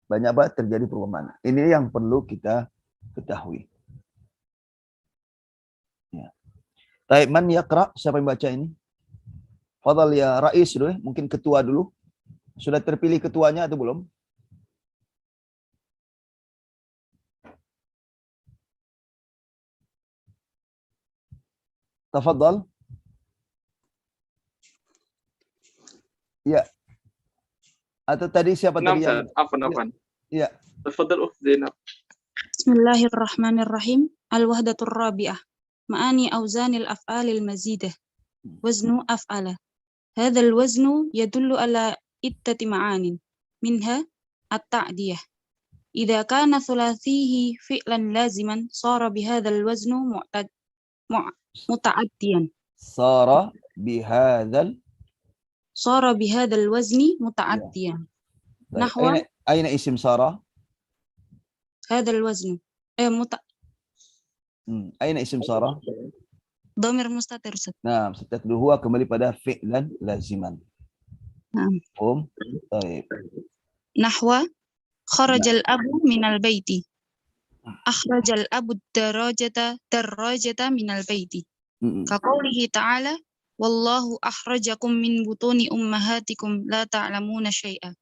Banyak banget terjadi perubahan. Ini yang perlu kita ketahui. Ya. Baik, man yaqra, siapa yang baca ini? Fadal ya Rais dulu, mungkin ketua dulu. Sudah terpilih ketuanya atau belum? Tafadhal. Ya. Atau tadi siapa نعم tadi yang? سعد عفوا Ya. عفوا Ya. تفضل أخت زينب. بسم الله الرحمن الرحيم. الوحدة الرابعة معاني أوزان الأفعال المزيدة. وزن أفعل. هذا الوزن يدل على عدة معان منها التعدية. إذا كان ثلاثيه فعلا لازما صار بهذا الوزن متعديا. صار بهذا الوزن متعديا. نحو أين اسم صار؟ هذا الوزن أين اسم صار؟ ضمير مستتر. Nah, مستتر هو kembali pada fi'lan laziman. نعم. طيب. نحو خرج الأب من البيت. أخرج الأب الدراجة من البيت. كقوله تعالى والله أخرجكم من بطون أمهاتكم لا تعلمون شيئا.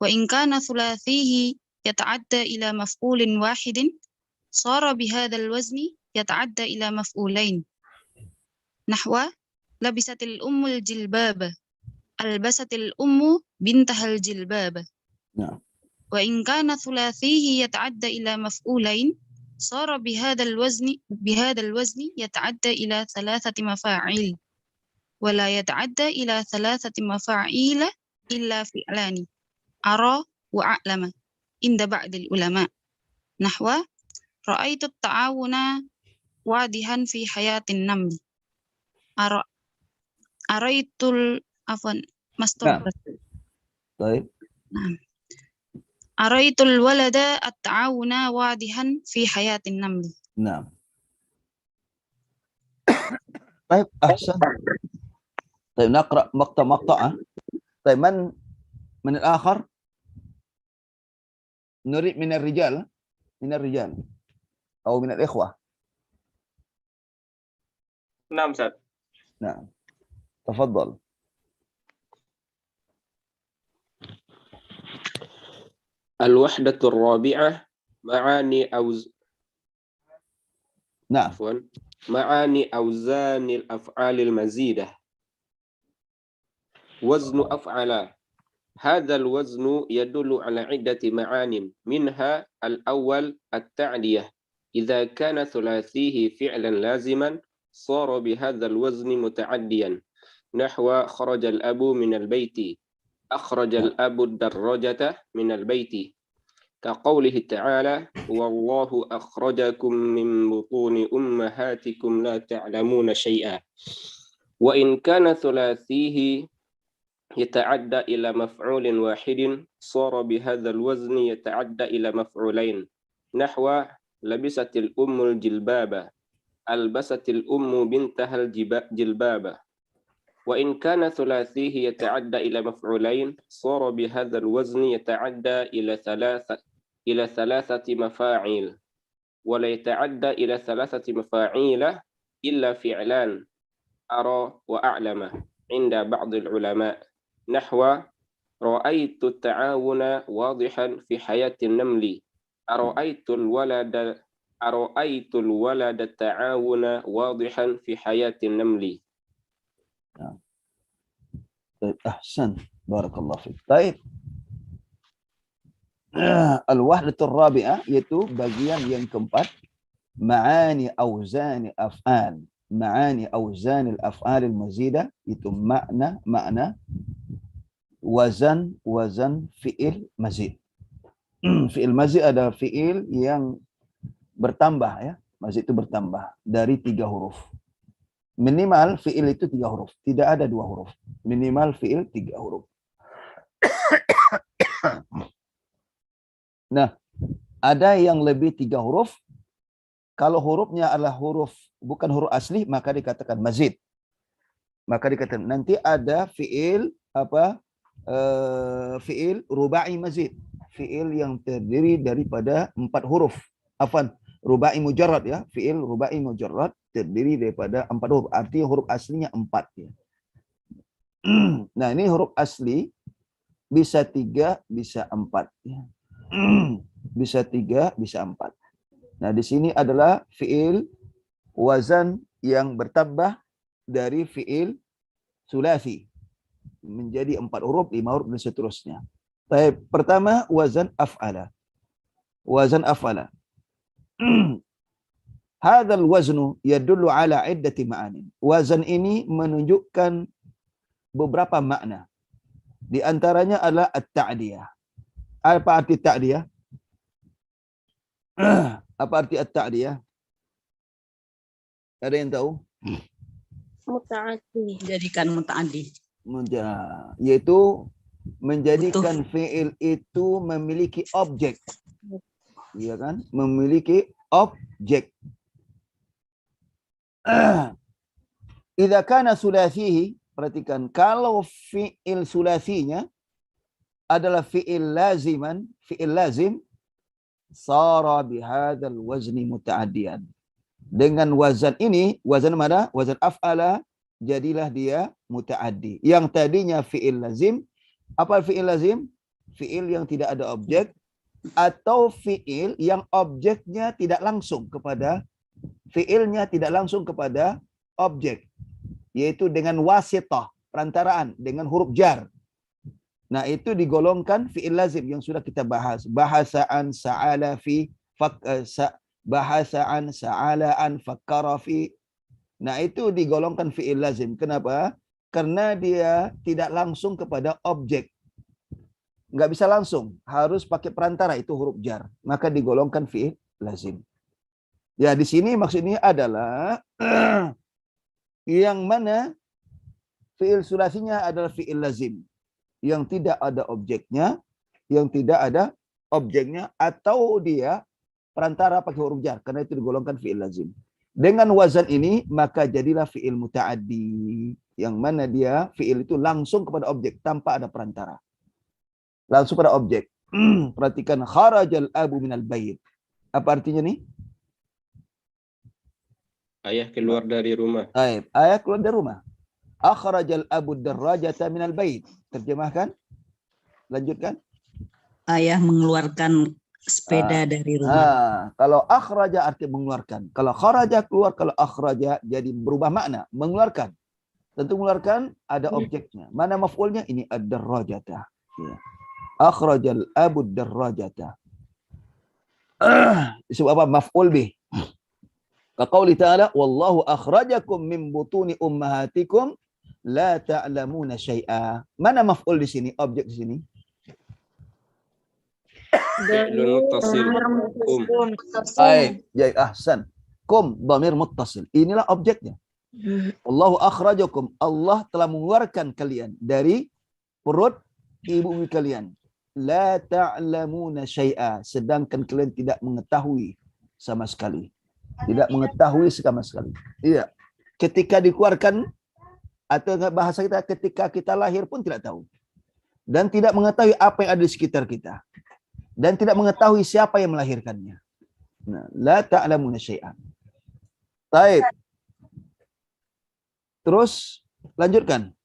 وإن كان ثلاثيه يتعدى إلى مفعول واحد صار بهذا الوزن يتعدى إلى مفعولين. نحو لبست الأم الجلباب. ألبست الأم بنتها الجلباب. وإن كان ثلاثيه يتعدى إلى مفعولين صار بهذا الوزن يتعدى إلى ثلاثة مفاعيل. ولا يتعدى إلى ثلاثة مفاعيل إلا فعلان أرى وأعلم عند بعض العلماء. نحو رأيت التعاون واضحا في حياة النمل. أريت طيب. نعم. أريت الولد التعاون واضحا في حياة النمل. نعم. طيب أحسن. طيب نقرأ مقطع. طيب من الآخر؟ نريد من الرجال أو من الإخوة. نعم سعد. نعم. تفضل. الوحدة الرابعة معاني أوزان الأفعال المزيدة. وزن أفعل. هذا الوزن يدل على عدة معان منها الأول التعدية. إذا كان ثلاثيه فعلا لازما صار بهذا الوزن متعديا. نحو خرج الأب من البيت. أخرج الأب الدراجة من البيت. كقوله تعالى والله أخرجكم من بطون أمهاتكم لا تعلمون شيئا. وإن كان ثلاثيه يتعدى إلى مفعول واحد صار بهذا الوزن يتعدى إلى مفعولين. نحو لبست الأم الجلباب. ألبست الأم بنتها الجلباب. وإن كان ثلاثيه يتعدى إلى مفعولين صار بهذا الوزن يتعدى إلى ثلاثة مفاعيل. ولا يتعدى إلى ثلاثة مفاعيل إلا فعلان أرى وأعلم عند بعض العلماء. نحو رأيت التعاون واضحا في حياة النمل. أرأيت الولد التعاون واضحا في حياة النمل. طيب أحسن بارك الله فيك. طيب الوحدة الرابعة yaitu bagian yang keempat معاني أوزان أفعال. معاني أوزان الأفعال المزيدة itu makna wazan fi'il mazid. Fi'il mazid ada fi'il yang bertambah ya. Mazid itu bertambah dari 3 huruf. Minimal fi'il itu 3 huruf. Tidak ada 2 huruf. Minimal fi'il 3 huruf. Nah, ada yang lebih 3 huruf. Kalau hurufnya adalah bukan huruf asli, maka dikatakan mazid. Maka dikatakan nanti ada fi'il fi'il rubai mazid. fiil yang terdiri daripada 4 huruf. Afwan, rubai mujarrad ya. Fiil rubai mujarrad terdiri daripada 4 huruf. Artinya huruf aslinya 4 ya. Nah, ini huruf asli bisa 3, bisa 4 ya. Bisa 3, bisa 4. Nah, di sini adalah fiil wazan yang bertambah dari fiil sulasi menjadi 4 huruf, 5 huruf dan seterusnya. Baik, pertama wazan af'ala. Wazan af'ala. Hadzal waznu yadullu ala iddati ma'anin. Wazan ini menunjukkan beberapa makna. Di antaranya adalah at-ta'diyah. Apa arti ta'diyah? Apa arti at-ta'diyah? Ada yang tahu? Muta'addi. Jadikan muta'addi. Yaitu menjadikan fi'il itu memiliki objek. Iya kan? Memiliki objek. Idza kana sulasihi, perhatikan, kalau fi'il sulasinya adalah fi'il laziman, fi'il lazim, sara bihadzal wazni muta'addiyan. Dengan wazan ini, wazan mana? Wazan af'ala, jadilah dia muta'addi. Yang tadinya fi'il lazim, apa fi'il lazim? Fi'il yang tidak ada objek, atau fi'il yang objeknya tidak langsung kepada, fi'ilnya tidak langsung kepada objek. Yaitu dengan wasitah, perantaraan, dengan huruf jar. Nah, itu digolongkan fi'il lazim yang sudah kita bahas. Bahasaan sa'ala fi, bahasaan sa'alaan fakkara fi. Nah, itu digolongkan fi'il lazim. Kenapa? Karena dia tidak langsung kepada objek. Nggak bisa langsung, harus pakai perantara, itu huruf jar. Maka digolongkan fi'il lazim. Ya, di sini maksudnya adalah yang mana fi'il sulasinya adalah fi'il lazim. Yang tidak ada objeknya, atau dia perantara pakai huruf jar, karena itu digolongkan fi'il lazim. Dengan wazan ini maka jadilah fi'il muta'addi, yang mana dia fi'il itu langsung kepada objek tanpa ada perantara. Langsung pada objek. Perhatikan, kharajal abu minal bait. Apa artinya nih? Ayah keluar dari rumah. Ayah keluar dari rumah. Akhrajal abu darrajata minal bait. Terjemahkan. Lanjutkan. Ayah mengeluarkan sepeda dari rumah. Kalau akhraja arti mengeluarkan. Kalau kharaja keluar, kalau akhraja jadi berubah makna, mengeluarkan. Tentu mengeluarkan ada objeknya. Mana maf'ulnya? Ini ad-darrajata. Ya. Akhrajal abu darrajata. Disebut apa? Maf'ul bih. Kaqauli ta'ala, wallahu akhrajakum min butuni ummahatikum la ta'lamuna syai'a. Mana maf'ul di sini? Objek di sini? Fi'lun muttasil. Baik, ya ahsan. Kum dhamir muttasil. Inilah objeknya. Allahu akhrajakum. Allah telah mengeluarkan kalian dari perut ibu kalian. La ta'lamuna syai'a. Sedangkan kalian tidak mengetahui sama sekali. Tidak mengetahui sama sekali. Iya. Ketika dikeluarkan, atau bahasa kita, ketika kita lahir pun tidak tahu. Dan tidak mengetahui apa yang ada di sekitar kita. Dan tidak mengetahui siapa yang melahirkannya. Nah, la ta'lamuna syai'an. Baik. Terus lanjutkan.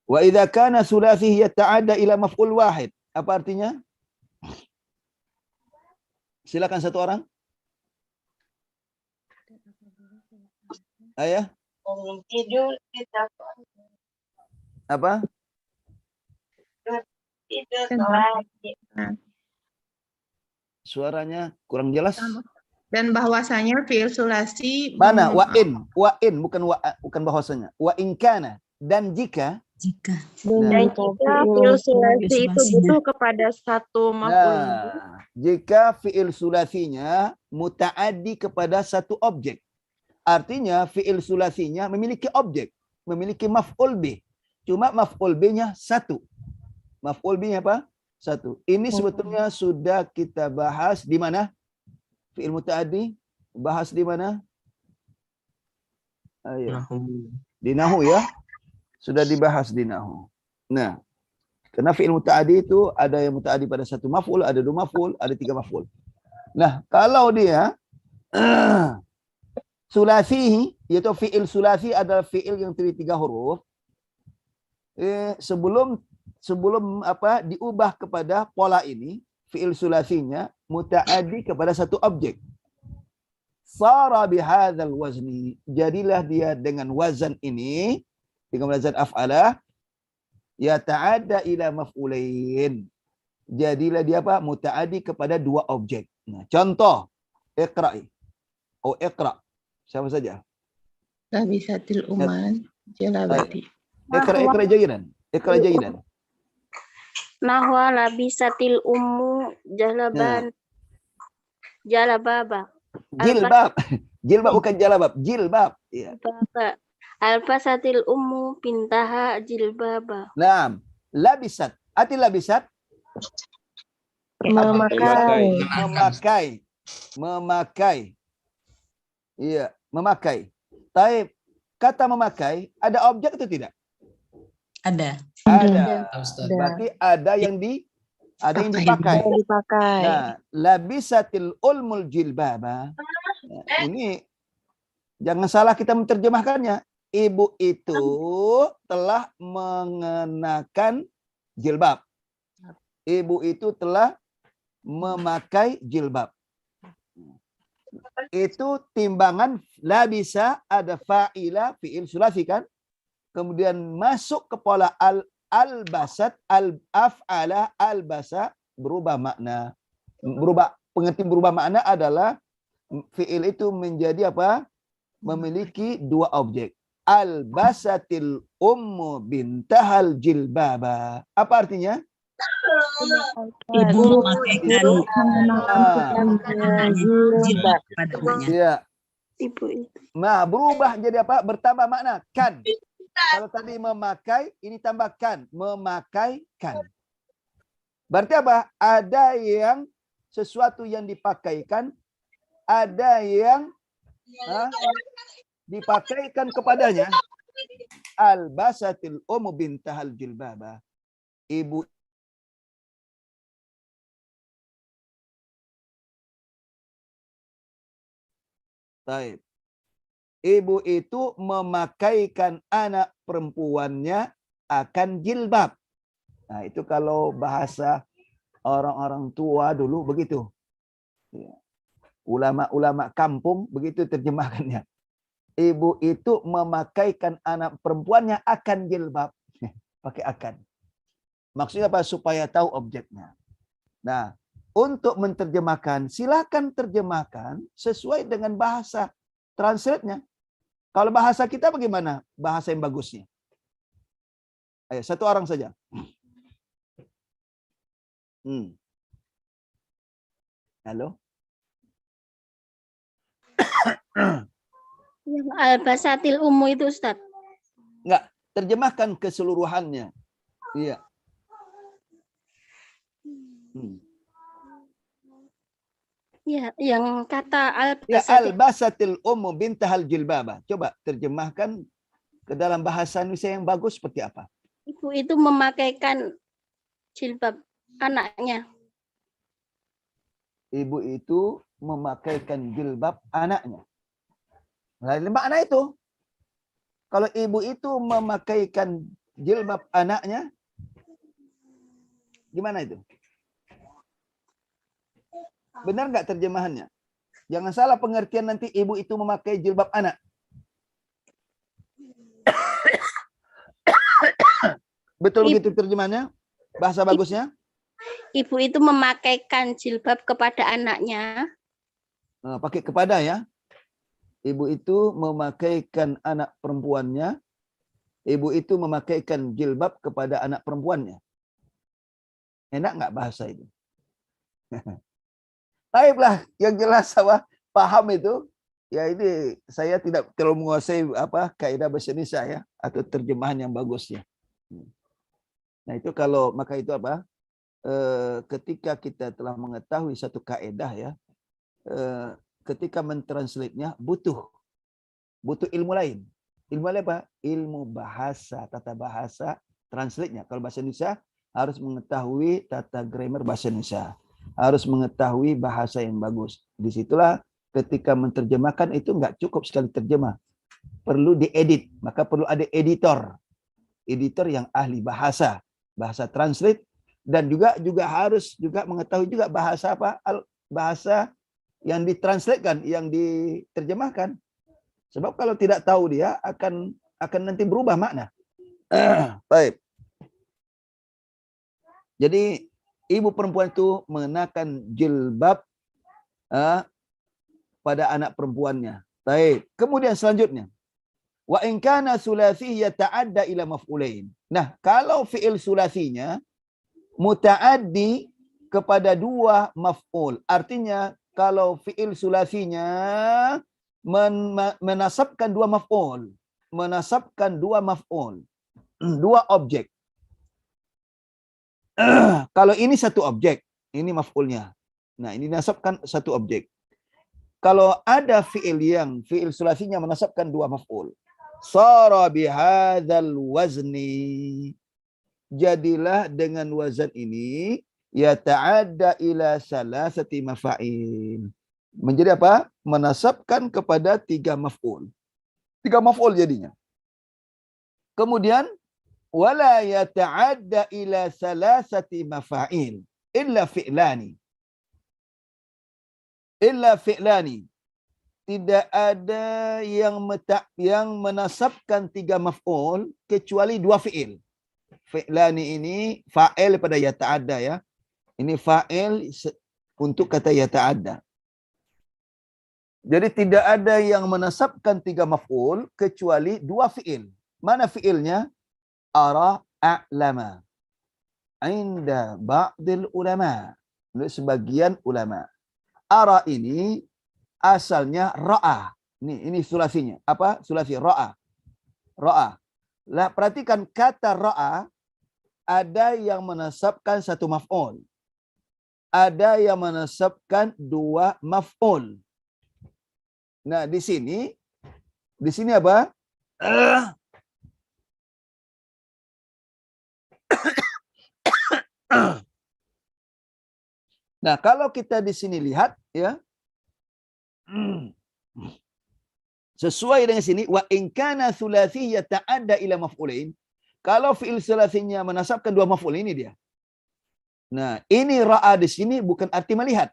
Wa idza kana sulatsihi yata'adda ila maf'ul wahid. Apa artinya? Silakan satu orang. Ayah. Apa? Suaranya kurang jelas. Dan bahwasanya fi'il sulasi Mana? Wa'in bukan bahwasanya. Wa in kana, dan jika Dan jika fi'il sulasi itu butuh kepada satu maf'ul. Jika fi'il sulasinya muta'addi kepada satu objek. Artinya fi'il sulasinya memiliki objek, memiliki maf'ul bih. Cuma maf'ul bihnya satu. Maf'ul bihnya apa? Satu. Ini sebetulnya sudah kita bahas di mana? Fi'il muta'addi bahas di mana? Ayo. Di Nahu ya. Sudah dibahas di Nahu. Nah, Karena fi'il muta'addi itu ada yang muta'addi pada satu maf'ul, ada dua maf'ul, ada tiga maf'ul. Nah, kalau dia sulasi, yaitu fi'il sulasi adalah fi'il yang terdiri tiga huruf. Sebelum apa diubah kepada pola ini, fi'il sulasinya muta'addi kepada satu objek. Sara bihadzal wazni, jadilah dia dengan wazan ini, dengan wazan af'alah, ya ta'adda ila maf'ulain. Jadilah dia apa? Muta'addi kepada dua objek. Nah, contoh, iqra'i. Iqra'. Siapa saja? Labisatil uman jalabati. Iqra' jayidan. Iqra' jayidan. Nahwa labisatil ummu jalaban jalababa. Jilbab. Jilbab bukan jalabab. Jilbab. Ya. Albasatil ummu pintaha jilbaba. Naam. Labisat. Arti labisat? Memakai. Memakai. Iya, memakai. Taib. Kata memakai, ada objek atau tidak? Ada. Ada. Ustaz. Berarti ada yang dipakai. Nah, labisatil ulmul jilbaba. Nah, ini jangan salah kita menerjemahkannya. Ibu itu telah mengenakan jilbab. Ibu itu telah memakai jilbab. Itu timbangan labisa, ada fa'ila, fi'il sulasi kan? Kemudian masuk ke pola al-basat, al-af'ala, al-basa, berubah makna. Pengertian berubah makna adalah fi'il itu menjadi apa? Memiliki dua objek. Al-basatil ummu bintahal jilbaba. Apa artinya? Ibu memakaikan jilbab pada anaknya. Iya. Ibu itu. Nah, berubah jadi apa? Bertambah makna. Kan. Kalau tadi memakai, ini tambahkan. Memakaikan. Berarti apa? Ada yang sesuatu yang dipakaikan, ada yang dipakaikan kepadanya. Al-basatil ummu bintahal jilbaba. Ibu Taib. Ibu itu memakaikan anak perempuannya akan jilbab. Nah, itu kalau bahasa orang-orang tua dulu begitu. Ulama-ulama kampung begitu terjemahkannya. Ibu itu memakaikan anak perempuannya akan jilbab. Pakai akan. Maksudnya apa? Supaya tahu objeknya. Nah, untuk menerjemahkan, silakan terjemahkan sesuai dengan bahasa translate-nya. Kalau bahasa kita bagaimana? Bahasa yang bagusnya. Ayo, satu orang saja. Halo? Yang albasatil ummu itu, Ustaz. Enggak, terjemahkan keseluruhannya. Iya. Ya, yang kata Ya, albasatil albasatil ummu bintahal jilbaba. Coba terjemahkan ke dalam bahasa Indonesia yang bagus seperti apa? ibu itu memakaikan jilbab anaknya. Ibu itu memakaikan jilbab anaknya. Nah, makna itu. Kalau ibu itu memakaikan jilbab anaknya, gimana itu? Benar nggak terjemahannya? Jangan salah pengertian nanti ibu itu memakai jilbab anak. Betul begitu terjemahannya? Bahasa bagusnya? Ibu itu memakaikan jilbab kepada anaknya. Nah, pakai kepada ya. Ibu itu memakaikan anak perempuannya. Ibu itu memakaikan jilbab kepada anak perempuannya. Enak nggak bahasa itu? Baiklah, yang jelas saya paham itu. Ya ini saya tidak terlalu menguasai apa kaidah bahasa Indonesia ya atau terjemahan yang bagusnya. Nah itu kalau maka itu apa? Ketika kita telah mengetahui satu kaidah ya, ketika mentranslate-nya butuh ilmu lain. Ilmu apa? Ilmu bahasa, tata bahasa, translate-nya. Kalau bahasa Indonesia harus mengetahui tata grammar bahasa Indonesia, harus mengetahui bahasa yang bagus. Disitulah ketika menerjemahkan itu nggak cukup sekali terjemah, perlu diedit, maka perlu ada editor yang ahli bahasa translate, dan juga harus juga mengetahui juga bahasa apa, bahasa yang ditranslatekan, yang diterjemahkan. Sebab kalau tidak tahu dia akan nanti berubah makna. Baik. Jadi ibu perempuan itu mengenakan jilbab pada anak perempuannya. Baik. Kemudian selanjutnya, wa in kana sulasi yata'adda ila maf'ulain. Nah, kalau fi'il sulasinya muta'addi kepada dua maf'ul, artinya kalau fi'il sulasinya menasabkan dua maf'ul, dua objek. Kalau ini satu objek, ini maf'ulnya. Nah, ini nasabkan satu objek. Kalau ada fi'il sulasinya menasabkan dua maf'ul, sara bihadzal wazni, jadilah dengan wazan ini yata'adda ila salasati mafa'il. Menjadi apa? Menasabkan kepada tiga maf'ul. Tiga maf'ul jadinya. Kemudian wala yata'adda ila salasati mafa'il illa fi'lani. Tidak ada yang menasabkan tiga maf'ul kecuali dua fi'il. Fi'lani ini fa'il pada yata'adda ya. Ini fa'il untuk kata yata'adda. Jadi tidak ada yang menasabkan tiga maf'ul kecuali dua fi'il. Mana fi'ilnya? Ara a'lama. Inda ba'dil ulama. Menurut sebagian ulama. Ara ini asalnya ra'a. Ini sulasinya. Apa? Sulasi ra'a. Ra'a. Lah, perhatikan kata ra'a, ada yang menasabkan satu maf'ul. Ada yang menasabkan dua maf'ul. Nah, di sini apa? Nah, kalau kita di sini lihat ya, sesuai dengan sini, wa in kana thulathi yata'adda ila maf'ulain. Kalau fi'il sulasinya menasabkan dua maf'ul, ini dia. Nah, ini ra'a di sini bukan arti melihat.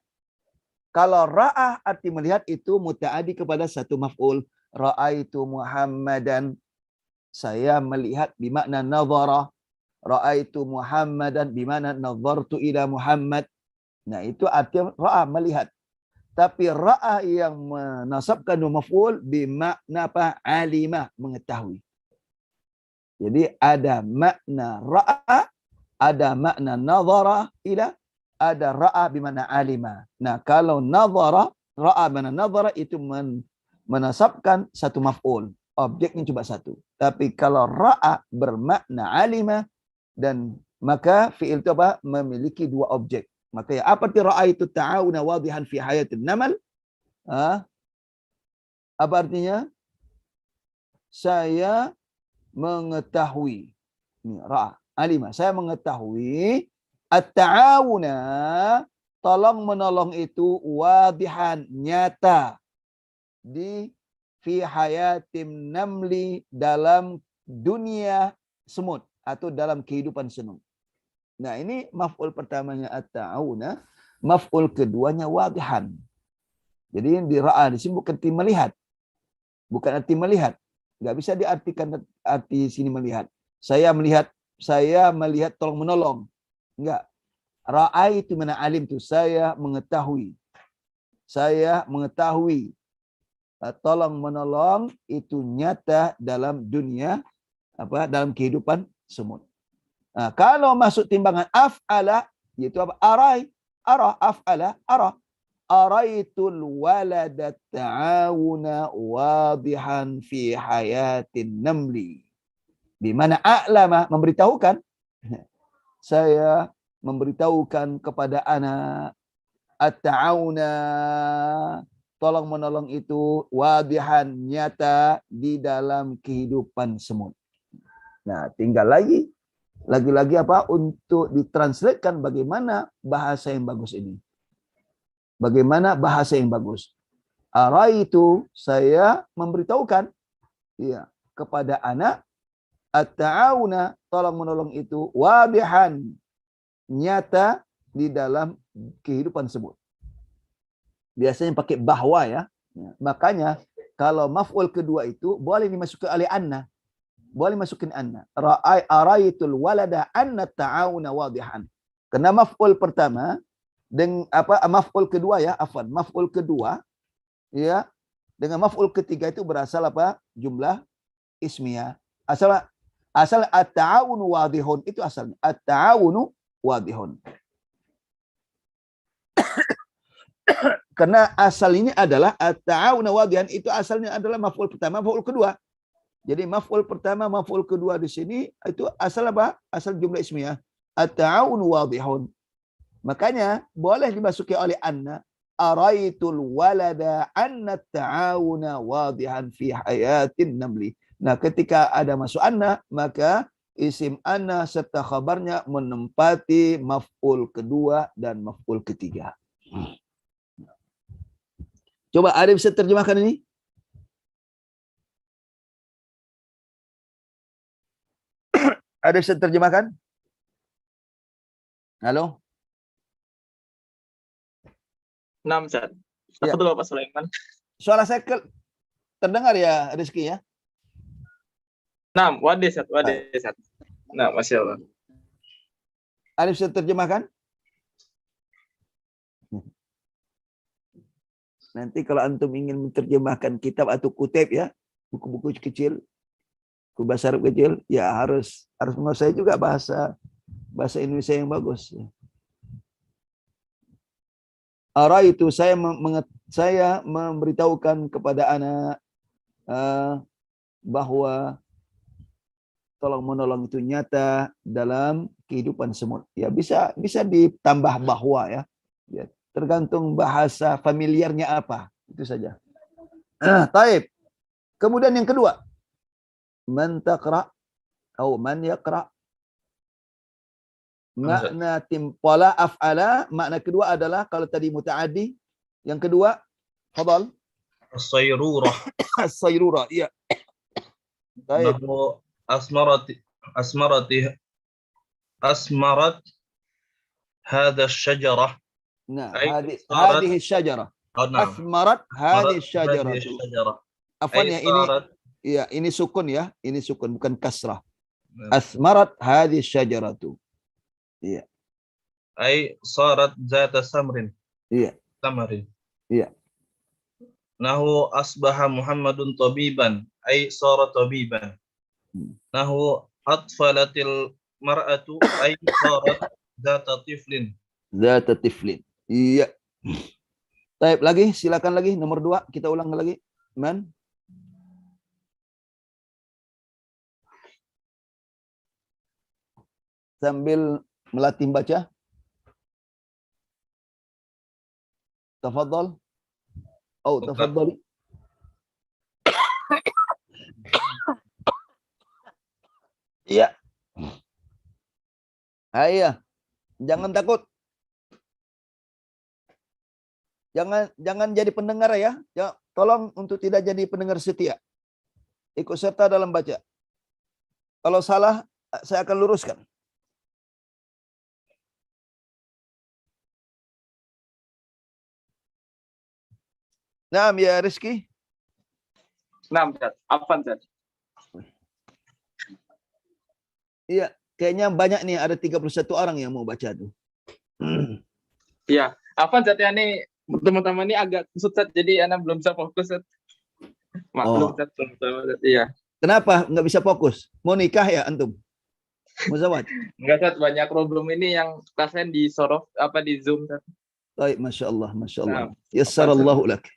Kalau ra'a arti melihat itu muta'addi kepada satu maf'ul. Ra'aitu Muhammadan. Saya melihat bimakna nadhara. Ra'aitu Muhammadan bimakna nadhartu ila Muhammad. Nah, itu arti ra'a, melihat. Tapi ra'a yang menasabkan dua maf'ul bimakna apa? Alima, mengetahui. Jadi ada makna ra'a, ada makna nadhara ila, ada ra'a bimakna alima. Nah, kalau nadhara, ra'a bimakna nadhara itu menasabkan satu maf'ul. Objeknya cuma satu. Tapi kalau ra'a bermakna alima, dan maka fi'il itu apa? Memiliki dua objek. Maka ya, apa arti ra'aitu ta'awuna wadihan fi hayatin namal? Apa artinya? Saya mengetahui. Ini ra'a, alima. Saya mengetahui at-ta'awuna, tolong menolong itu wadihan, nyata, di fi hayatim namli, dalam dunia semut atau dalam kehidupan semut. Nah, ini maf'ul pertamanya at-ta'awuna, maf'ul keduanya wadihan. Jadi di ra'a di sini bukan arti melihat. Bukan arti melihat. Enggak bisa diartikan arti sini melihat. Saya melihat tolong menolong. Enggak. Ra'a itu mana alim itu, saya mengetahui. Saya mengetahui. Tolong menolong itu nyata dalam dunia, dalam kehidupan semut. Nah, kalau masuk timbangan af'ala, yaitu apa? Af'ala, araitul walada ta'awuna wadihan fi hayatin namli. Di mana a'lama, memberitahukan. Saya memberitahukan kepada anak, at-ta'awuna, tolong menolong itu wadihan, nyata di dalam kehidupan semut. Nah, tinggal lagi Lagi-lagi apa? Untuk ditranslatekan bagaimana bahasa yang bagus ini. Bagaimana bahasa yang bagus. Araitu, saya memberitahukan ya, kepada anak at-ta'awuna, tolong menolong itu wadihan, nyata di dalam kehidupan sebut. Biasanya pakai bahwa ya. Makanya kalau maf'ul kedua itu boleh dimasuki oleh anna. Boleh masukin anna. Araitul walada anna ta'awuna wadihan. Karena maf'ul pertama dengan apa maf'ul kedua ya, afwan, maf'ul kedua ya dengan maf'ul ketiga itu berasal apa? Jumlah ismiyah. Asal at-ta'awunu wadihun itu asalnya. At-ta'awunu wadihun. Karena asal ini adalah at-ta'awunu wadihan itu asalnya adalah maf'ul pertama, maf'ul kedua. Jadi maf'ul pertama, maf'ul kedua di sini itu asal apa? Asal jumlah ismiyah. At-ta'awunu wadihun. Makanya boleh dimasuki oleh anna. Araitul walada anna at-ta'awuna wadihan fi hayatin namli. Nah, ketika ada masuk anna, maka isim anna serta khabarnya menempati maf'ul kedua dan maf'ul ketiga. Coba ada bisa terjemahkan ini? Ada bisa terjemahkan? Halo? 6, Ustaz. Ya. Betul Bapak Sulaiman. Suara saya terdengar ya, Rizky ya? 6, wadi Ustaz, wadi Ustaz. Nah, Masya Allah. Ada bisa terjemahkan? Nanti kalau antum ingin menerjemahkan kitab atau kutip ya, buku-buku kecil, buku bahasa Arab kecil, ya harus menguasai juga bahasa Indonesia yang bagus. Ara itu saya memberitahukan kepada anak bahwa tolong menolong itu nyata dalam kehidupan semut. Ya bisa ditambah bahwa ya. Ya, tergantung bahasa familiarnya apa, itu saja. Taib. Kemudian yang kedua, man taqra atau man yaqra. Makna timpala af'ala, makna kedua adalah kalau tadi muta'addi, yang kedua fadal as-sayrurah. As-sayrurah, iya. Baik. Asmarat hadha asy-syajarah. Nah, hadhihi asy-syajarah. Asmarat hadhihi asy-syajarah. Afwan ya, ini ya, ini sukun ya, ini sukun bukan kasrah. Asmarat hadhihi asy-syajaratu. Iya. Ai sarat zata samrin. Iya. Samarin. Iya. Nahu asbaha Muhammadun tabiban, ai sara tabiban. Nahu atfalatil mar'atu, ai sarat zata tiflin. Zata tiflin. Iya. Baik, lagi silakan lagi nomor 2 kita ulang lagi. Man. Sambil melatih baca. Tafadhal. Oh, tafadhali. Iya. Iya. Jangan takut. Jangan jadi pendengar ya. Tolong untuk tidak jadi pendengar setia. Ikut serta dalam baca. Kalau salah, saya akan luruskan. Nah, ya Rizky. 6, Ustaz. Apaan, Ustaz? Iya, kayaknya banyak nih, ada 31 orang yang mau baca tuh. Iya, apaan, Ustaz? Ya, nih teman-teman ini agak kusut, Ustaz. Jadi anak belum bisa fokus, Ustaz. Maklum, Ustaz. Iya. Kenapa nggak bisa fokus? Mau nikah ya antum? Muzawad? Enggak, Ustaz. Banyak problem ini yang kelasnya di Sorof, di Zoom, Ustaz. Baik, Masya Allah, Masya Allah. Nah, Yassarallahu lak.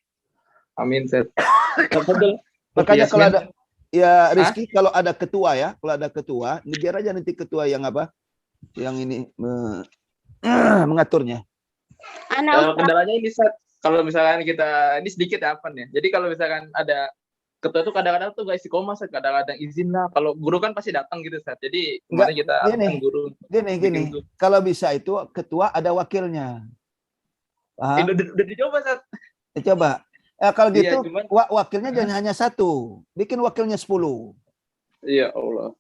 Amin, Ustaz. Makanya kalau ada, ya Rizky, kalau ada ketua ya, kalau ada ketua, ini biar aja nanti ketua yang apa, yang ini mengaturnya. Kendalanya ini, Ustaz, kalau misalkan kita, ini sedikit ya, Afan ya. Jadi kalau misalkan ada ketua itu kadang-kadang tuh gak istiqomah, Ustaz. Kadang-kadang izin lah. Kalau guru kan pasti datang gitu, Ustaz. Jadi Enggak, kemarin kita gini, arahkan guru gini. bikin Zoom. Kalau bisa itu ketua ada wakilnya. Paham? Udah dicoba, Ustaz. Coba. Kalau Iya, gitu cuman wakilnya jangan hanya 1. Bikin wakilnya 10. ya Allah.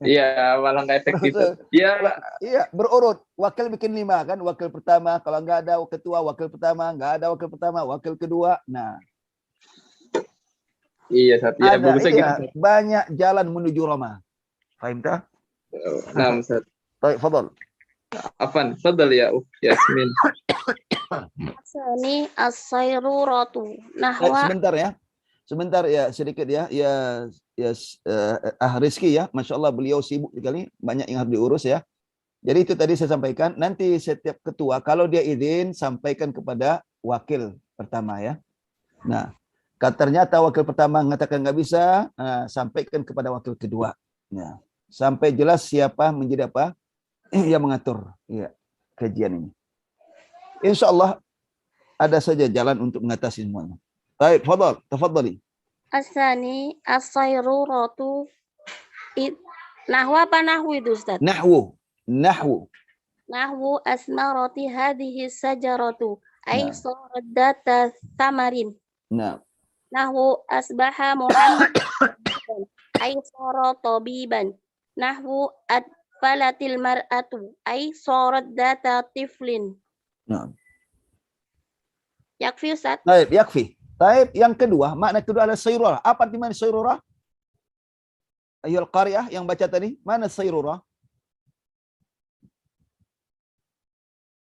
Iya, malah nggak efektif. Iya, Iya, berurut. Wakil bikin 5 kan, wakil pertama. Kalau nggak ada ketua, wakil pertama. Nggak ada wakil pertama, wakil kedua. Nah, iya, Ustaz. Iya, ada, bagusnya iya, gitu, Ustaz. banyak jalan menuju Roma. Fahim tak? Nah, Ustaz. Baik, fadal. Afan, fadal ya, Yasmin. Asani as-sayruratu. Nahwa Sebentar ya, sedikit ya. Rizki ya, Masya Allah beliau sibuk sekali, banyak yang harus diurus ya. Jadi itu tadi saya sampaikan, nanti setiap ketua kalau dia izin sampaikan kepada wakil pertama ya. Nah, ternyata wakil pertama mengatakan nggak bisa, sampaikan kepada wakil kedua. Nah, sampai jelas siapa menjadi apa yang mengatur ya kajian ini. Insya Allah ada saja jalan untuk mengatasi semuanya. Baik, tafadhali. asani as-sayruratu. Nahwa apa nahwu itu, Ustaz? Nahwu. Nahwu asmarati hadhihi sajaratu. Ay Nah. sarat data samarin. Nah, Nahwu asbaha Muhammad. Ay sarat tabiban. Nahwu atfalatil mar'atu. Ay sarat data tiflin. nah. Yakfi, Ustaz? Baik, yakfi. Baik, yang kedua, makna kedua adalah sayrurah. Apa arti mana sayrurah? Ayyul qariyah yang baca tadi, mana sayrurah?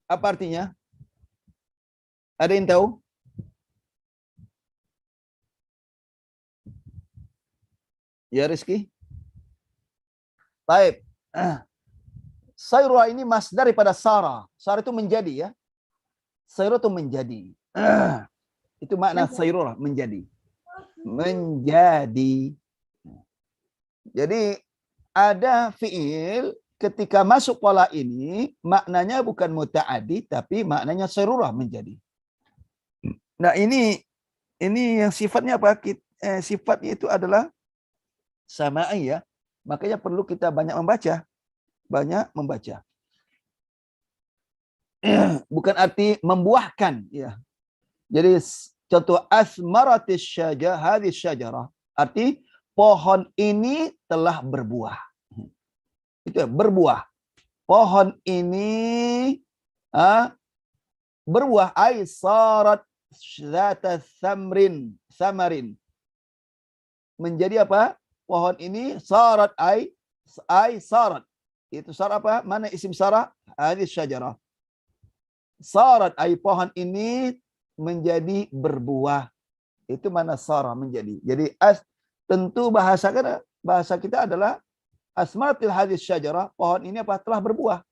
Apa artinya? Ada yang tahu? Ya, Rizky? Baik. Sayrurah ini masdar daripada sara. Sara itu menjadi ya. Sayrurah itu menjadi. Itu makna sayrurah, menjadi. Menjadi. Jadi ada fiil ketika masuk pola ini maknanya bukan muta'addi tapi maknanya sayrurah, menjadi. Nah, ini yang sifatnya apa? Sifatnya itu adalah sama'i ya. Makanya perlu kita banyak membaca. Bukan arti membuahkan ya. Jadi contoh asmaratis syajarah, hadis syajarah, arti pohon ini telah berbuah. Itu ya, berbuah. Pohon ini berbuah, ay sarat zata samarin. Menjadi apa? Pohon ini sarat ay sarat. Itu sarat apa? Mana isim sarah? Hadis syajarah. Sarat ay pohon ini menjadi berbuah. Itu mana sarah, menjadi. Jadi tentu bahasa kita adalah asmaratil hadis syajarah, pohon ini apa? Telah berbuah.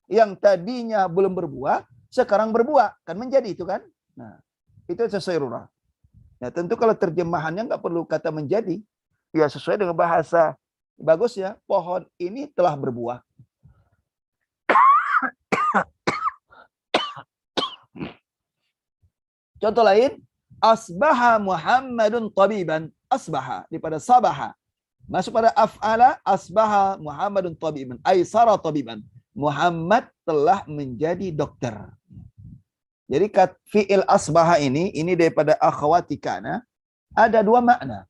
Yang tadinya belum berbuah, sekarang berbuah, kan menjadi itu kan? Nah, itu sayrurah. Nah, tentu kalau terjemahannya nggak perlu kata menjadi, ya sesuai dengan bahasa bagus ya. Pohon ini telah berbuah. Contoh lain, asbaha Muhammadun tabiban. Asbaha daripada sabaha. Masuk pada af'ala, asbaha Muhammadun tabiban. Ay sara tabiban. Muhammad telah menjadi dokter. Jadi fi'il asbaha ini daripada akhwati kana, ada 2 makna.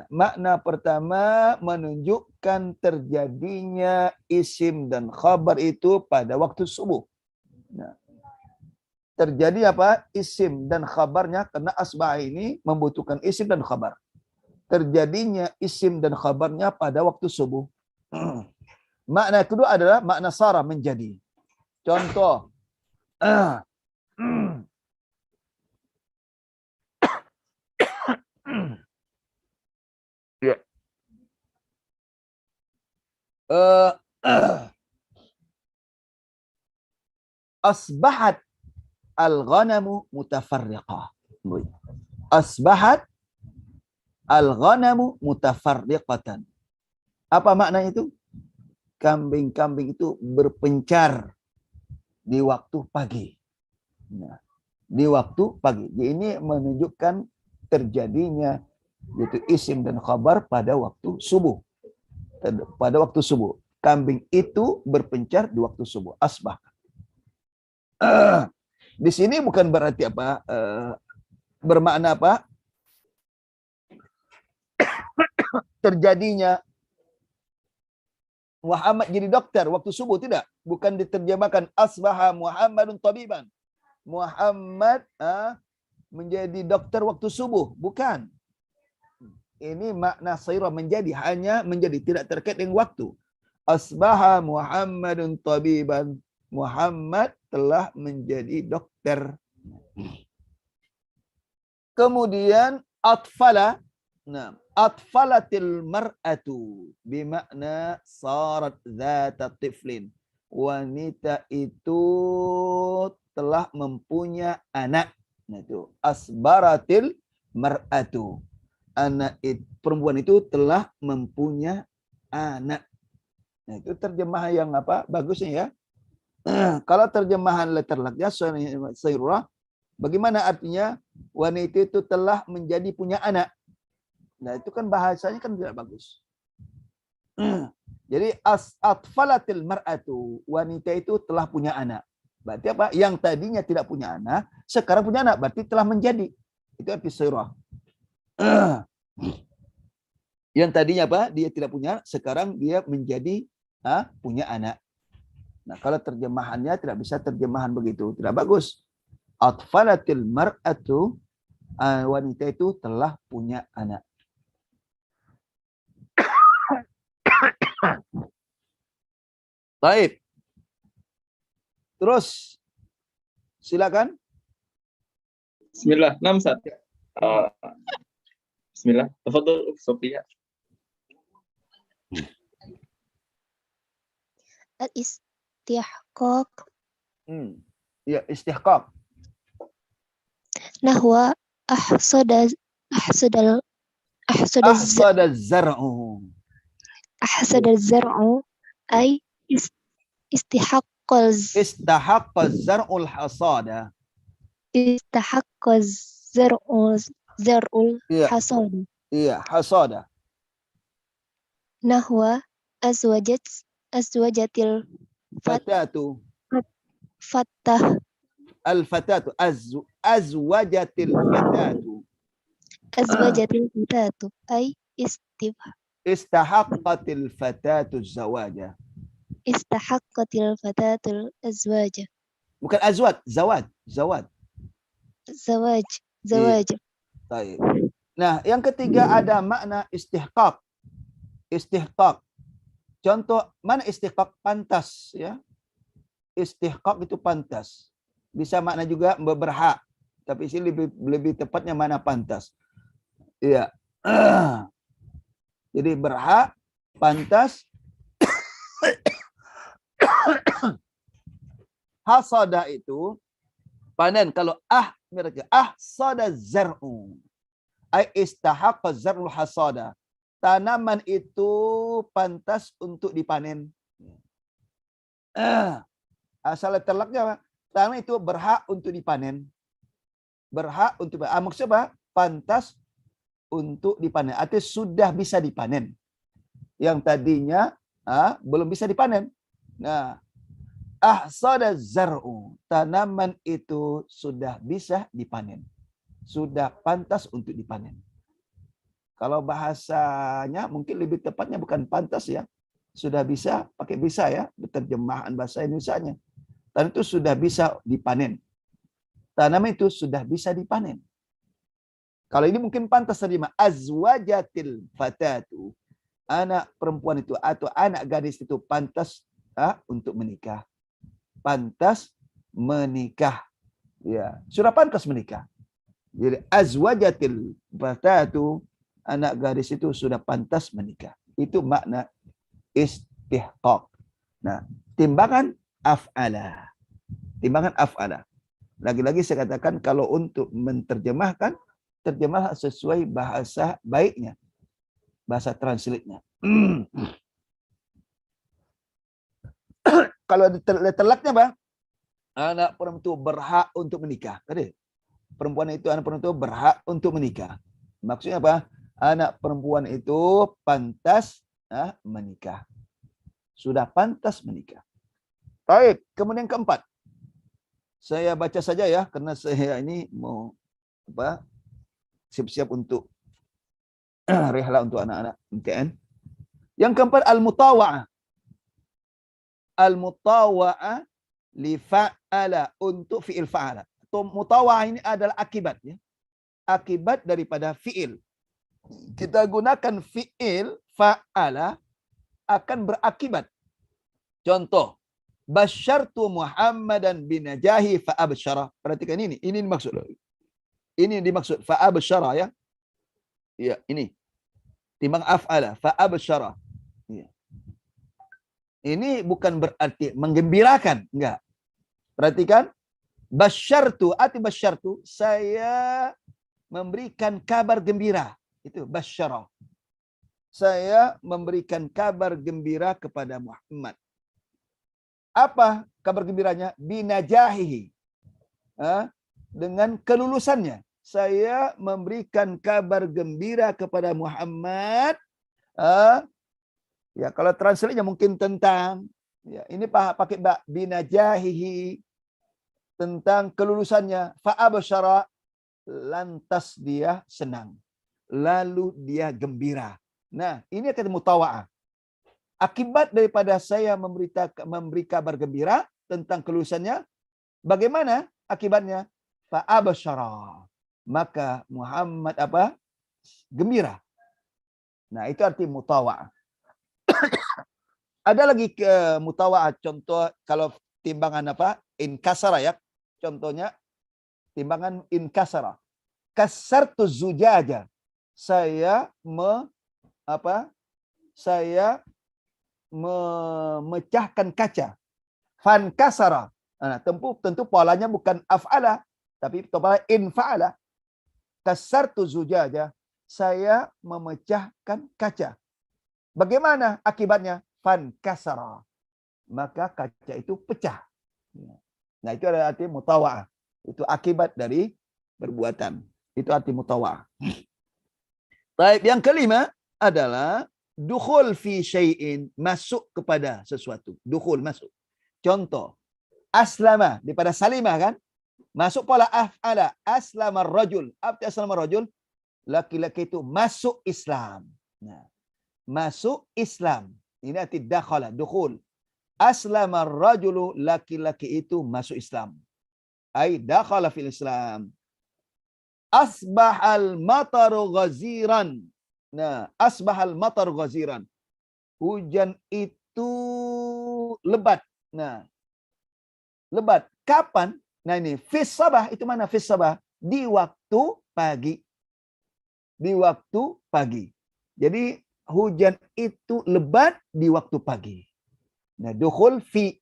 Makna pertama menunjukkan terjadinya isim dan khabar itu pada waktu subuh. Nah, terjadi apa? Isim dan khabarnya, karena asbah ini membutuhkan isim dan khabar. Terjadinya isim dan khabarnya pada waktu subuh. Makna kedua adalah makna sara, menjadi. Contoh. Ya. Asbahat al-ghanamu mutafarriqah. Asbahat al-ghanamu mutafarriqatan. Apa makna itu? Kambing-kambing itu berpencar di waktu pagi. Nah, di waktu pagi. Ini menunjukkan terjadinya yaitu isim dan khabar pada waktu subuh. Pada waktu subuh. Kambing itu berpencar di waktu subuh. Asbah. Di sini bukan berarti apa? Bermakna apa? Terjadinya Muhammad jadi dokter waktu subuh, tidak. Bukan diterjemahkan asbaha Muhammadun tabiban. Muhammad menjadi dokter waktu subuh, bukan. Ini makna saira menjadi, hanya menjadi, tidak terkait dengan waktu. Asbaha Muhammadun tabiban. Muhammad telah menjadi dokter. Kemudian atfala. Nah, atfalatil mar'atu bimakna sarat dzata tiflin. Wanita itu telah mempunyai anak. Nah, itu asbaratil mar'atu. Perempuan itu telah mempunyai anak. Nah, itu terjemahan yang apa? Bagusnya ya. Kalau terjemahan letterlaknya sayyurah, bagaimana artinya? Wanita itu telah menjadi punya anak. Nah, itu kan bahasanya kan tidak bagus. Jadi atfalatil mar'atu, wanita itu telah punya anak. Berarti apa? Yang tadinya tidak punya anak, sekarang punya anak, berarti telah menjadi. Itu arti sayyurah. Yang tadinya apa? Dia tidak punya, sekarang dia menjadi punya anak. Nah, kalau terjemahannya tidak bisa terjemahan begitu, tidak bagus. Atfalatil mar'atu, wanita itu telah punya anak. Baik. Terus silakan. Bismillah. 61. Bismillah. Tafadhol Sofia. Al-istihqaq. Ya, istihqaq. Nahwa ahsada zar'u. ahsada zar'u ay istihaqqaz Istahaqqa zar'ul hasada. istahaqqaz zar'ul hasada. Iya, hasada. Nahwa azwajatil Fatatu. fatah Al-fatatu. Azwajatil fatatu. azwajatil fatatu ay Istahaqqatil fatatu zawaja. istahaqqatil fatatul azwaja. Bukan azwaj, zawaj. Zawaj. Baik. Nah, yang ketiga ada makna istihqaq. Istihqaq. Contoh, mana istihqaq? Pantas, ya. Istihqaq itu pantas. Bisa makna juga berhak. Tapi sini lebih tepatnya mana pantas. Iya. Jadi berhak, pantas. Hasada itu panen. Kalau mereka ahsada zar'u. Ay istahaqqa zar'ul hasada. Tanaman itu pantas untuk dipanen. Asal terlaknya tanaman itu berhak untuk dipanen. Berhak untuk maksudnya apa? Pantas untuk dipanen. Artinya sudah bisa dipanen. Yang tadinya belum bisa dipanen. Nah, ahsada zar'u. Tanaman itu sudah bisa dipanen. Sudah pantas untuk dipanen. Kalau bahasanya mungkin lebih tepatnya bukan pantas ya. Sudah bisa, pakai bisa ya. Terjemahan bahasa Indonesianya. Dan itu sudah bisa dipanen. Tanaman itu sudah bisa dipanen. Kalau ini mungkin pantas terjemah. Azwajatil fatatu. Anak perempuan itu atau anak gadis itu pantas untuk menikah. Pantas menikah. Ya, sudah pantas menikah. Jadi azwajatil fatatu, anak gadis itu sudah pantas menikah. Itu makna istihqaq. Nah, timbangan af'ala. Timbangan af'ala. Lagi-lagi saya katakan kalau untuk menterjemahkan, terjemah sesuai bahasa baiknya. Bahasa translate-nya. Kalau terlaknya, Bang, anak perempuan itu berhak untuk menikah. Tadi perempuan itu, anak perempuan itu berhak untuk menikah. Maksudnya apa? Anak perempuan itu pantas menikah. Sudah pantas menikah. Baik, kemudian keempat. Saya baca saja ya, karena saya ini mau siap-siap untuk rihla untuk anak-anak MTN. Yang keempat, al-mutawa'ah. Al-mutawa'ah li fa'ala, untuk fi'il fa'ala. Atau mutawa'ah ini adalah akibat. Ya. Akibat daripada fi'il. Kita gunakan fi'il fa'ala akan berakibat. Contoh, basyartu Muhammadan binajahi fa'absyara. Perhatikan ini dimaksud. Ini dimaksud fa'absyara ya. Ya, ini. Timbang af'ala, fa'absyara. Ya. Ini bukan berarti menggembirakan, enggak. Perhatikan, basyartu, saya memberikan kabar gembira. Itu basyara. Saya memberikan kabar gembira kepada Muhammad. Apa kabar gembiranya? Binajahihi. Dengan kelulusannya. Saya memberikan kabar gembira kepada Muhammad. Ya, kalau translate-nya mungkin tentang, ya, ini pakai binajahihi, tentang kelulusannya. Fa'absyara, lantas dia senang. Lalu dia gembira. Nah, ini akan mutawa'ah. Akibat daripada saya memberi kabar gembira tentang kelulusannya, bagaimana akibatnya? Fa'absyara. Maka Muhammad gembira. Nah, itu arti mutawa'ah. Ada lagi mutawa'ah, contoh kalau timbangan inkasara ya. Contohnya timbangan inkasara. Kasartu zujaja. Saya memecahkan kaca. Fankasara. Nah, tentu polanya bukan af'ala, tapi pola infa'ala. Kasartu zujaja. Saya memecahkan kaca. Bagaimana akibatnya? Fankasara. Maka kaca itu pecah. Nah, itu adalah arti mutawa'ah. Itu akibat dari perbuatan. Itu arti mutawa'ah. Baik, yang kelima adalah dukhul fi syai'in, masuk kepada sesuatu. Dukhul, masuk. Contoh, aslama, daripada salimah kan? Masuk pola af'ala, aslamar rajul. Apa aslamar rajul? Laki-laki itu masuk Islam. Nah, masuk Islam. Ini arti dakhala, dukhul. Aslamar rajulu, laki-laki itu masuk Islam. Ai dakhala fil Islam. Asbahal mataru ghaziran. Nah, asbahal mataru ghaziran. Hujan itu lebat. Nah, lebat. Kapan? Nah ini, fis sabah. Itu mana fis sabah? Di waktu pagi. Di waktu pagi. Jadi, hujan itu lebat di waktu pagi. Nah, dukhul fi.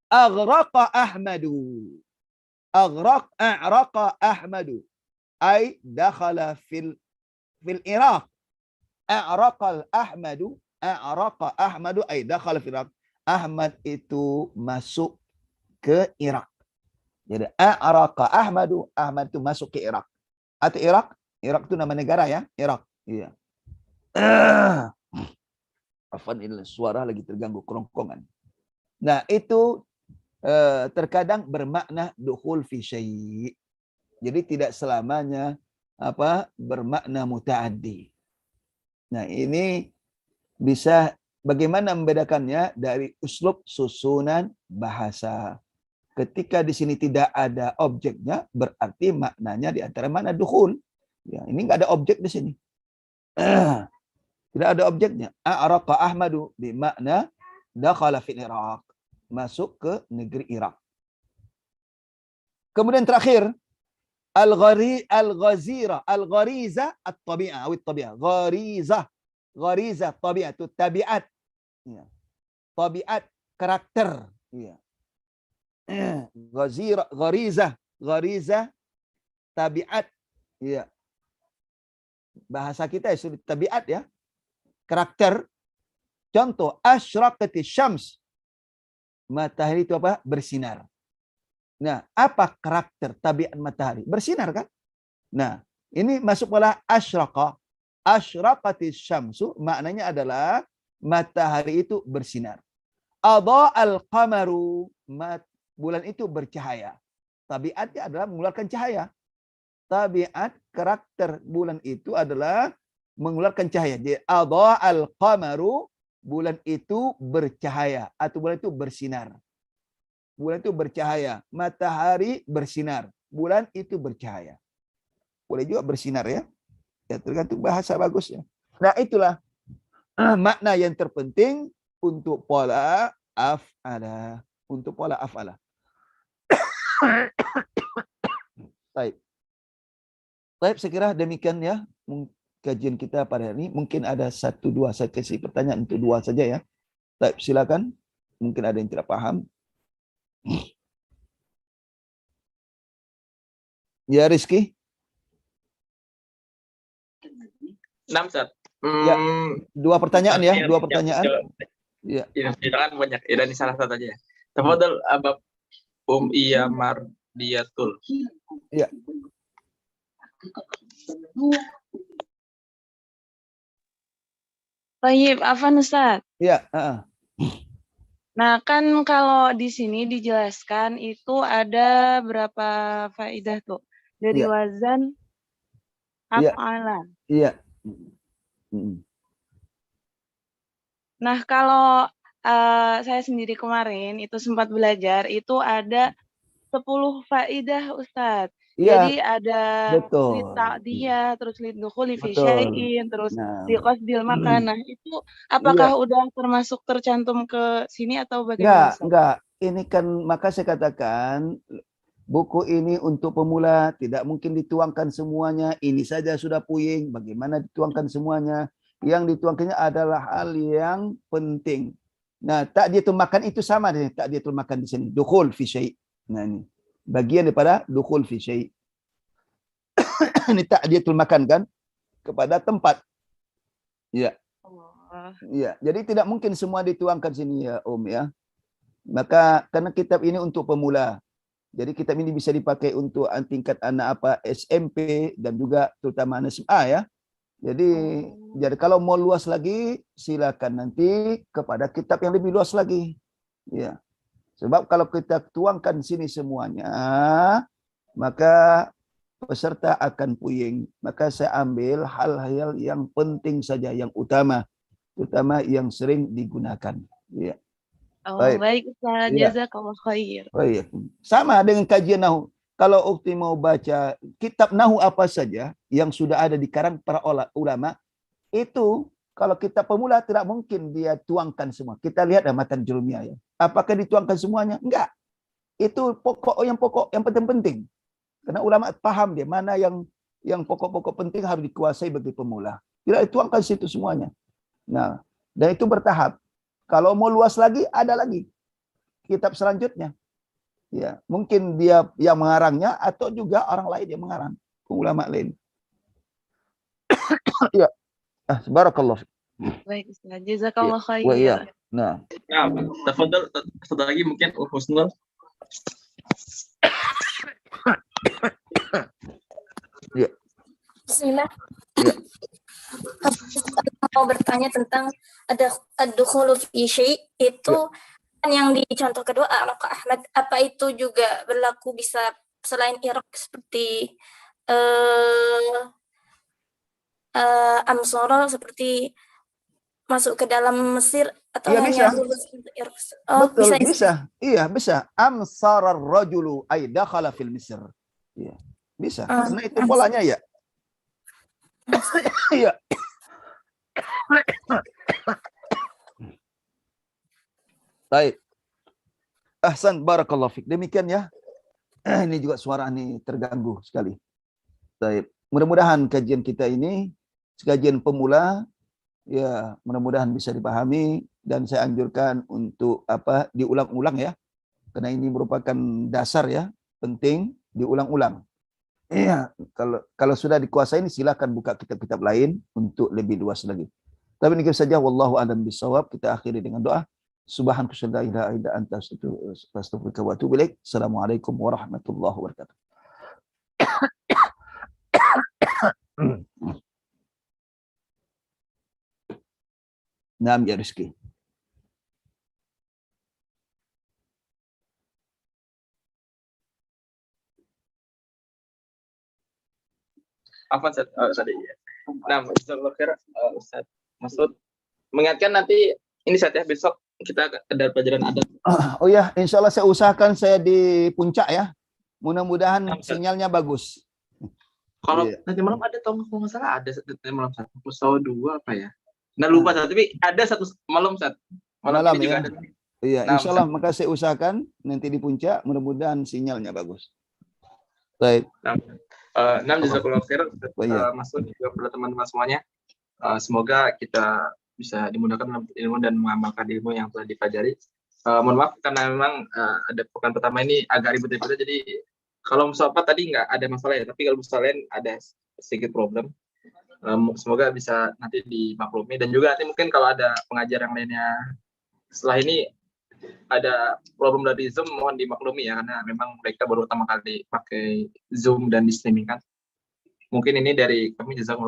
Aghraqa Ahmadu. A'raqa Ahmadu. Ay dakhala fil Iraq. A'raqa Ahmadu. A'raqa Ahmadu ay dakhala fil Iraq. Ahmad itu masuk ke Irak. Jadi a'raqa Ahmadu. Ahmad itu masuk ke Irak. Atau Irak? Irak itu nama negara ya. Irak. Iya. Afan, ini suara lagi terganggu kerongkongan. Nah, itu terkadang bermakna dukhul fi syai'. Jadi tidak selamanya bermakna muta'addi. Nah, ini bisa bagaimana membedakannya dari uslub susunan bahasa. Ketika di sini tidak ada objeknya, berarti maknanya di antara mana dukhul. Ya, ini enggak ada objek di sini. Tidak ada objeknya. A'raqa Ahmadu bermakna dakhala fil Iraq. Masuk ke negeri Irak. Kemudian terakhir, al-ghazira, al-ghariza at-tabi'ah, at-tabi'ah. Ghariza tabi'ah itu tabiat. Ya. Tabiat, karakter. Ya. Ghariza tabiat. Ya. Bahasa kita ya sudah tabiat ya. Karakter. Contoh, asyraqati syams. Matahari itu apa? Bersinar. Nah, apa karakter tabiat matahari? Bersinar kan? Nah, ini masuk pada asyraqa. Asyraqatis syamsu maknanya adalah matahari itu bersinar. Adha'al qamaru, bulan itu bercahaya. Tabiatnya adalah mengeluarkan cahaya. Tabiat karakter bulan itu adalah mengeluarkan cahaya. Jadi adha'al qamaru, bulan itu bercahaya atau bulan itu bersinar. Bulan itu bercahaya, matahari bersinar, bulan itu bercahaya. Boleh juga bersinar ya. Ya tergantung bahasa bagusnya. Nah, itulah makna yang terpenting untuk pola af'ala. Untuk pola af'ala. Baik. Baik, saya kira demikian ya kajian kita pada hari ini. Mungkin ada 1-2 saya kasih pertanyaan untuk 2 saja ya. Baik, silakan. Mungkin ada yang tidak paham. Ya, Rizky. 6, Ustaz. Ya, 2 pertanyaan ya, 2 pertanyaan. Ya, silakan banyak. Ya, dan salah satu aja. Tafadhal Abab Iya Mardiyatul. Ya. Baik, Afan Ustaz. Ya, Nah, kan kalau di sini dijelaskan itu ada berapa faedah tuh? Dari Ya. wazan Iya. af'ala. Iya. Nah, kalau saya sendiri kemarin itu sempat belajar, itu ada 10 faedah Ustadz. Iya, Jadi ada betul. lita'diyah, terus lidukhuli fi Betul. syai'in, terus Nah, liqasdil makan. Nah, itu apakah udah termasuk tercantum ke sini atau bagaimana Ustadz? enggak. Ini kan maka saya katakan buku ini untuk pemula tidak mungkin dituangkan semuanya. Ini saja sudah puyeng. Bagaimana dituangkan semuanya? Yang dituangkannya adalah hal yang penting. Nah, takdiyatul makan itu sama dengan takdiyatul makan di sini. Dukhul fi syai'. Nah, ini bagian daripada dukhul fi syai'. Ini takdiyatul makan kan kepada tempat. Ya. Ya, jadi tidak mungkin semua dituangkan sini ya, Om ya. Maka karena kitab ini untuk pemula. Jadi kitab ini bisa dipakai untuk tingkat anak apa SMP dan juga terutama anak SMA ya. Jadi kalau mau luas lagi silakan nanti kepada kitab yang lebih luas lagi. Ya. Sebab kalau kita tuangkan sini semuanya, maka peserta akan puyeng. Maka saya ambil hal-hal yang penting saja, yang utama, terutama yang sering digunakan. Ya. Oh, baik Ustaz. Ya. Jazakallah khair. Oh, iya. Sama dengan kajian nahu. Kalau ukti mau baca kitab nahu apa saja yang sudah ada di karang para ulama, itu kalau kita pemula tidak mungkin dia tuangkan semua. Kita lihat matan julmiah ya. Apakah dituangkan semuanya? Enggak. Itu pokok, yang penting-penting. Karena ulama paham dia mana yang pokok-pokok penting harus dikuasai bagi pemula. Tidak dituangkan situ semuanya. Nah, dan itu bertahap. Kalau mau luas lagi, ada lagi kitab selanjutnya. Ya, mungkin dia yang mengarangnya atau juga orang lain yang mengarang, ulama lain. Ya. Barakallah. Baik Ustaz. Jazakallah khair. Iya. Nah, Tafadhal satu lagi mungkin Husnul. Ya. Bismillah. Ya. Mau bertanya tentang ada ad-dukhulu fi syai' itu yang di contoh kedua Kak Ahmad, apa itu juga berlaku bisa selain Irak seperti Amsara seperti masuk ke dalam Mesir atau ya, hanya bisa. khusus untuk Irak? Oh, Betul, bisa. bisa. Iya, bisa. Amsarar rajulu ay dakhala fil Misr. Iya. Bisa. Karena itu polanya ya. Iya. Baik. Ahsan, barakallahu fik. Demikian ya. Ini juga suara ini terganggu sekali. Baik. Mudah-mudahan kajian kita ini kajian pemula ya, mudah-mudahan bisa dipahami dan saya anjurkan untuk diulang-ulang ya. Karena ini merupakan dasar ya, penting diulang-ulang. Iya, kalau sudah dikuasai ini silakan buka kitab-kitab lain untuk lebih luas lagi. Tapi ini saja, wallahu a'lam bishawab. Kita akhiri dengan doa. Subhanaka la ilaha illa anta astaghfiruka wa atubu ilaik. Assalamualaikum warahmatullahi wabarakatuh. Naam ya Rizki. Apa Ustaz? Tadi ya. Nah, jazakallahu khair Ustaz Masud. Mengingatkan nanti ini Ustaz ya, besok kita ada pelajaran adat. Oh ya, insya Allah saya usahakan saya di puncak ya. Mudah-mudahan sinyalnya bagus. Kalau Iya. nanti malam ada kalau nggak salah ada nanti malam 1+2 apa ya? Nah lupa Ustaz, tapi ada 1 malam Ustaz. Malam ini juga ya. ada. Iya, Nah, insya Allah maka saya usahakan nanti di puncak, mudah-mudahan sinyalnya bagus. Baik. Nah, jazakallahu khairan Ustaz Iya. Masud juga kepada teman-teman semuanya. Semoga kita bisa dimudahkan dalam ilmu dan mengamalkan ilmu yang telah dipelajari. Mohon maaf karena memang ada pekan pertama ini agak ribet-ribet, jadi kalau musafa tadi nggak ada masalah ya, tapi kalau musafa lain ada sedikit problem. Semoga bisa nanti dimaklumi, dan juga nanti mungkin kalau ada pengajar yang lainnya setelah ini ada problem dari Zoom, mohon dimaklumi ya, karena memang mereka baru pertama kali pakai Zoom dan di streaming kan. Mungkin ini dari kami, jazakumullah.